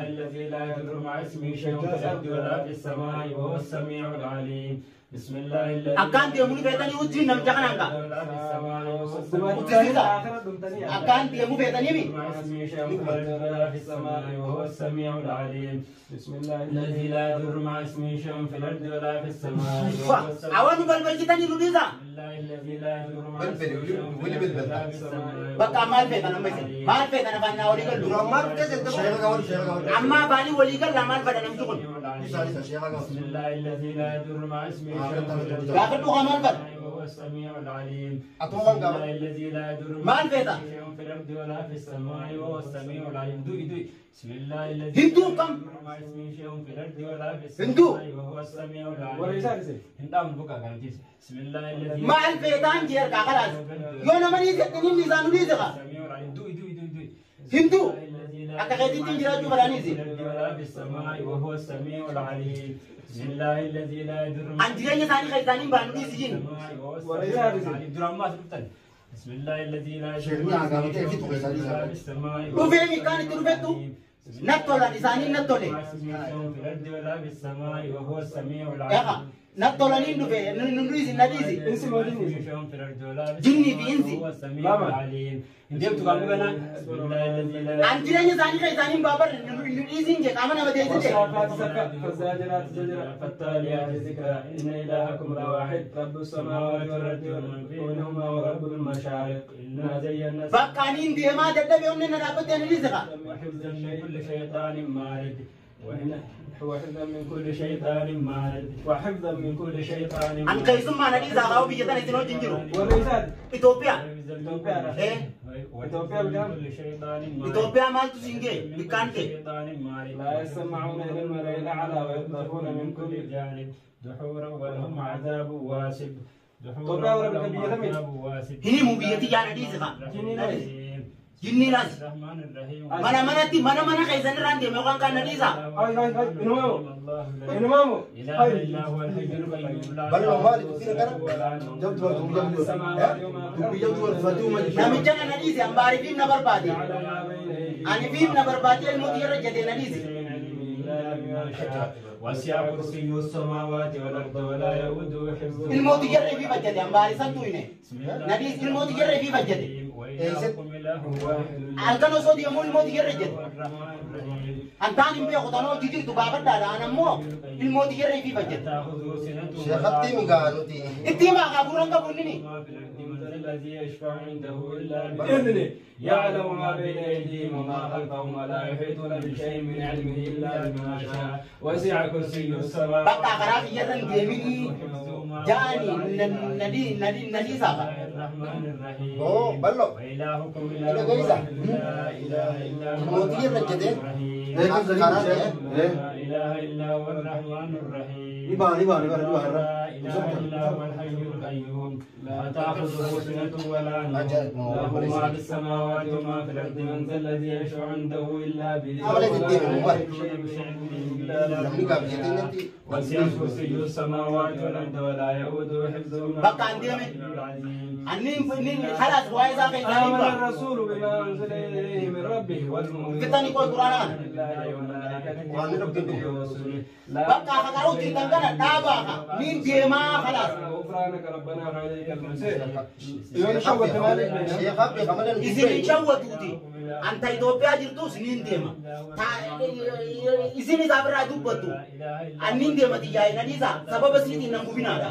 الذي لا يضر مع اسمه شيء في الأرض ولا في السماء وهو السميع العليم بسم الله الذي أكان تيمو بيتاني وجين نم جهنم كا أكان تيمو بيتاني بي مع اسمه شيء في الأرض ولا في السماء وهو السميع العليم بسم الله الذي لا يضر مع اسمه شيء في الأرض ولا في السماء وهو السميع أوانو بالبيتاني نوديزا الله الذي لا يضر مع اسمه شيء في الأرض ولا في السماء بقى مال بيتنا ميسي مال بيتنا بنا ولي قالوا أما باني ولي قال لا مال بدنا نمسكون بسم الله الذي لا يضر مع اسمه لكن هو مال بد وهو السميع العليم أتوقع بسم الله الذي لا يضر مع مال بيتا شيء في الأرض ولا في السماء وهو السميع العليم دوي بسم الله الذي هندو كم مع اسمه شيء في الأرض ولا في هندو السماء وهو السميع العليم هندام بكا كان بسم الله الذي مال بيتان جير كاكلاس يونا من يزكني ميزانو ديزا السميع العليم دوي هندو أكاكيتي تنجرا جبرانيزي ولا في السماء وهو السميع العليم بسم الله الذي لا يضر مع أنجراني ثاني خيطاني بانو دي سجين بسم الله الذي لا في السماء وفيمي كانت ترفتو نتولا نساني نتولي في الأرض ولا في السماء وهو السميع العليم نتولا نندوفي نندوزي نديزي جني بإنسي هو السميع العليم انتم تقولون بسم الله الذي لا أنجراني ثاني خيطاني بابر نندوزي نجي كامنا بديزي فالزاجرات زجرا فالتاليات ذكرا إن إلهكم لواحد رب السماوات والأرض ومن بينهما ورب المشارق إنا زينا بقانين ديما تدبي أمنا نرابط نريزها وحفظا من كل شيطان مارد وحفظا من كل شيطان مارد وحفظا من كل شيطان أن كيسم ما نريزها غاو بيجتنا يتنو جنجرو وريزاد إثيوبيا إيه إثيوبيا مالتو سينجي بكانتي لا يسمعون إلى الملأ الأعلى ويقذفون من كل جانب دحورا ولهم عذاب واسب هني مبيتي جانا ديزها جني ناس mana kayak sana rantai mau kan nadiza إنمامو إله إلا هو الحي القيوم لا nami jangan nadiza ambari film na berbadi ani film na berbadi ilmu tira jadi nadiza وسع كرسيه السماوات والأرض ولا يؤوده حفظهما ilmu tira fi bajadi ambari santu ini nadiza ilmu tira fi bajadi وإلهكم إله Alkan osoo deemuu ilmooti yerra jedhe. Antaan hin beeku tanoo jitirtu baafadhaadha anammoo ilmooti yerra ifi fajjete. Sheekatti migaa nuti. Itti himaa qabuuran qabuunnini. الذي يشفع عنده إلا بإذنه يعلم ما بين أيديهم وما خلفهم ولا يحيطون بشيء من علمه إلا بما شاء وسع كرسي السماوات. بقى قرار يدن جميل جاني ندي سافا. الرحمن الرحيم. Oh, ballo. وإلهكم إله إله غيزة. لا إله إلا هو. Mootii irra jedhee. لا إله إلا هو الرحمن الرحيم. لا إله إلا هو الحي القيوم لا تأخذه سنة ولا نوم له ما في السماوات وما في الأرض من ذا الذي يشفع عنده إلا بإذنه وسع كرسي السماوات والأرض ولا يؤوده حفظهما خلاص وايزا آمن الرسول بما أنزل إليه من ربه والمؤمنون كتاني كل قرآن بقى خلاص تندنا تابا مين جماعة خلاص غفرانك ربنا وإليك المصير إذن شوّتوتي أنت إثيوبيا جرتو سنين ديما إذن إذا دوبتو أنين ديما تجاي نديسا سبب سيدي نمو بنادا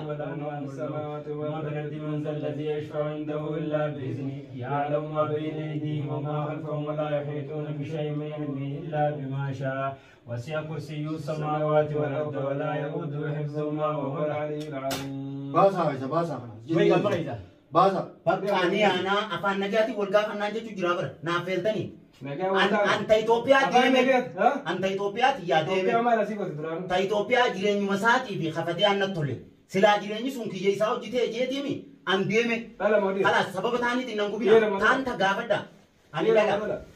السماوات والأرض من ذا الذي يشفع عنده إلا بإذنه يعلم ما بين أيديهم وما خلفهم ولا يحيطون بشيء من علمه إلا بما شاء وسع كرسي السماوات والأرض ولا يؤوده حفظهما وهو العلي العظيم. Baasa. Bakkaanii aanaa afaan nagaati wal gaafannaa jechuun jira bara naaf feeltanii. Anta Itoophiyaatti yaa deeme. Ta Itoophiyaa jireenyuma isaatii fi kafatee aannan tole. Silaa jireenyi sun kiyya isaa hojjetee jeetimi an deeme. Kalaas sababa taaniitiin nan gubina. Taanta gaafadha. Ani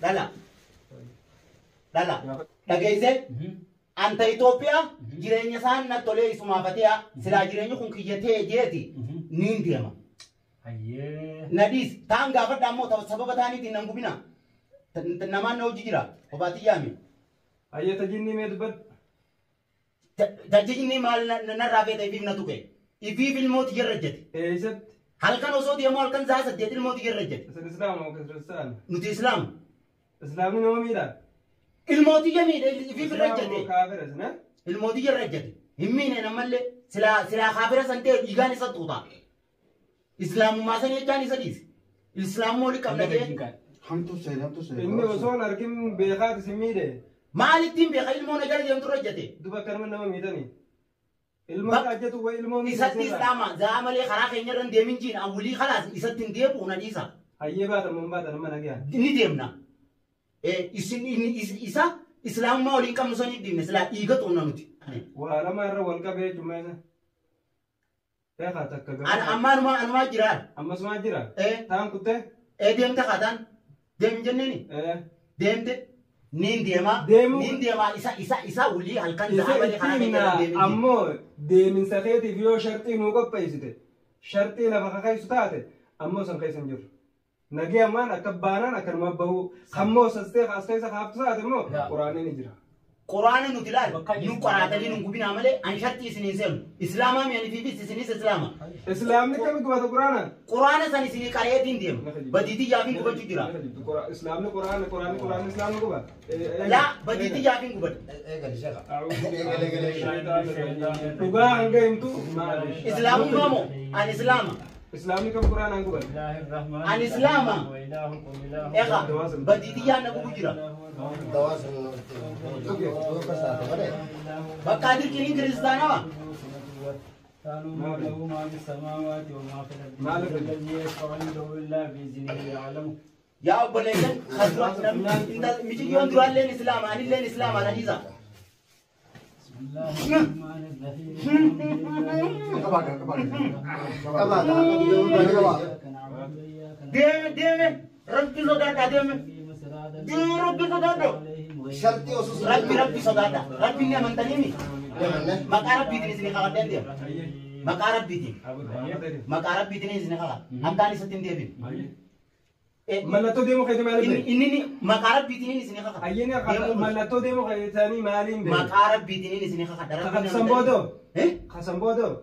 dhala. Dhageesse. Anta Itoophiyaa jireenya isaan nan tolee isumaafatee silaa jireenyi kun kiyyatee jeeti niin deema. Nadis tanga pada mo sababa tani tinang gubina naman na ujira obati yami ayat jinni medbat tajinni mal na rabe ta ibn natuke ifi fil mot yarjat eysat hal kan osod ya mal kan zasa de mot yarjat islam o kristan nuti islam no mira il mot yami ifi fil rajat kafiras na il mot yarjat himmine namalle sila khafiras ante igani satuta Islam masa ni jani sadis. Islam mo likam lagi. Hamtu say. Inni osoon arkin beekaa simide. Maalitiin beekaa ilmoo na jala deemtu rajjate. Duba karma nama miidhani. Ilmoo rajjatu way ilmoo isatti islaama zaamalee karaa keenya irra deemin jiin awulii khalaas isatti hin deebu na dhiisa. Hayyee baata mun baata nama nagaa. Ni deemna. Isa islaamummaa waliin qabnu sanii dhiibne silaa dhiiga xuunna nuti. Waa lama irra wal qabee jumeessa. Amma jira. Amma suma jira. Taan kutte. Deemte khaatan. Deem jenneni. Deemte. Niin deema isa wulii halkan zaabali kana deemin. Ammoo deeminsa keetiif yoo shartii nuu qopheessite shartii lafa kakaysu taate ammoo san keessa hin jiru. Nagee ammaan akka baanaan akkanuma bahu ammoo sastee as keessa kaaftu taate immoo quraanni ni jira. Quraana nuti laal nu qoraatanii nu gubinaa malee an shartii isiniin seenu islaamaa mi'anii fi isinis islaama. Islaamni kami gubata quraana? Quraana san isinii qareetiin deema. Badiitii yaafiin gubachuu jira. Islaamni quraana islaamni guba. Laa badiitii yaafiin gubata. Dhugaa hanga himtu islaamummaa moo an islaama. Islaamni kam quraana guba. An islaama. Eka badiitii yaanna gubu jira. Bakka dirqiniin kiristaanaa ما له ما في السماوات وما في الأرض الذي يشفع عنده إلا بإذنه يعلم يا أبو ليكن خزرات أنت مشي يوم تروح لين إسلام أنا لين إسلام أنا جيزا بسم الله الرحمن الرحيم ديم ربي صدقة ديم ربي صدقة Sharti osus ربي صدقة ربي نعم تنيمي مكارب بيتني سني خالد ديم مكارب بيتني سني خالد أنتاني ستين ديم ملتو ديمو خيتي مالي إنني مقارب بيتيني سني خا أيني أخذ ملتو ديمو خيتاني مالي مقارب بيتيني سني خا خسم بودو خسم بودو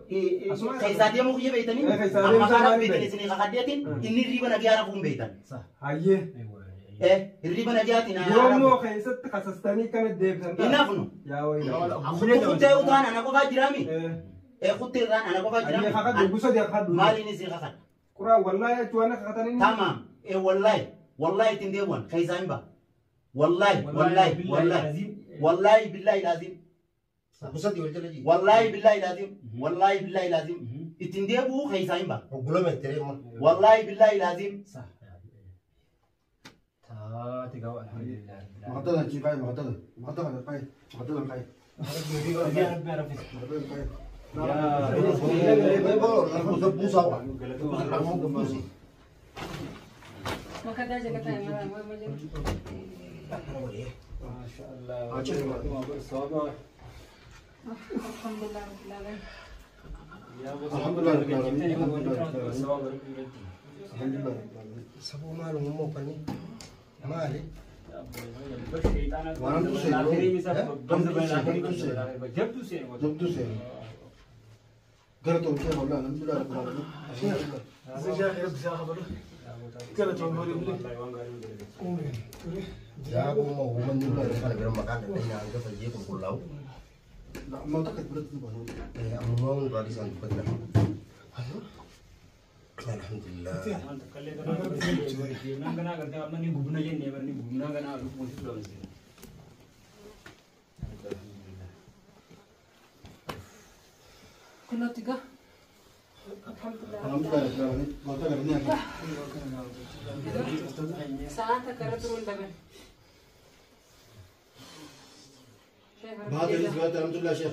خيساتي مو خيه بيتني مقارب بيتيني سني خا خديتين إني ريبا نجيارا كوم بيتن أيه الريبا نجياتنا يوم خيست خسستاني كانت ديبتن إنافنو يا ويلي خدتي وطان أنا كوفا جرامي خدتي ران أنا كوفا جرامي أيه خد بوسو دي خد مالي نسي خا كرا والله جوانا خدتني تمام والله تنديوان خيزان با والله بالله لازم بصدي ولا جي والله بالله لازم تنديبو خيزان با وقولوا ما تريم والله بالله لازم صح تا تقول الحمد لله ما قدرنا نجيب قاي ما قدرنا قاي يا رب يعرف ما كذا جاكتا ما ما شاء الله الحمد لله رب العالمين الحمد لله رب العالمين سبوا مالهم مو فني مالي جبتوا سير قرأتوا كيف والله الحمد لله رب العالمين يا أبو ما هو من يقول لك أنا برا مكان الدنيا عندك فجيكم كلهم لا ما أعتقد برا تبغى أبو ما هو رئيس عند بدر الحمد لله كنا تجا الحمد لله الحمد لله ما تقدرني ساعتها كرتون لبن بعد الإسبوع الحمد لله شيخ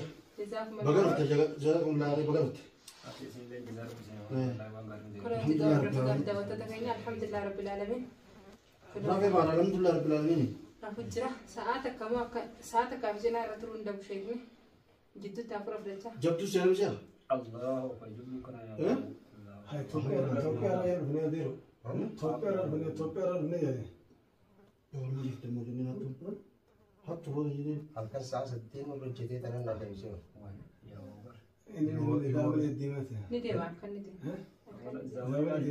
بقرفت جزاكم الله خير بقرفت الحمد لله رب العالمين ما في بعد الحمد لله رب العالمين نفجرة ساعتها كما ساعتها كافجنا رتون دب شيء جدو تافر فرجة جبتوا سير شيخ الله فيجيب كنا يا هاي توبير يا ربنا يديرو توبير ربنا يدير والله جبت الموجودين هاتوا حطوا هذا جديد الكل ساعة 60 ولا جديد أنا نقدر نسوي إني من الإدارة الديمات ندي معك كن ندي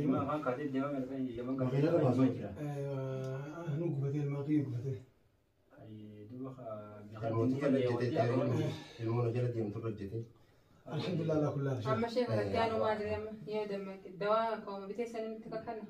ما كاتب ديما من فين يجي من أيوة نقبتين ما قيب قبتين المونجلة دي متوقع جديد الحمد لله على كل شيء أما شيء كانوا ما أدري يا دمك الدواء قوم بتيسن تككنا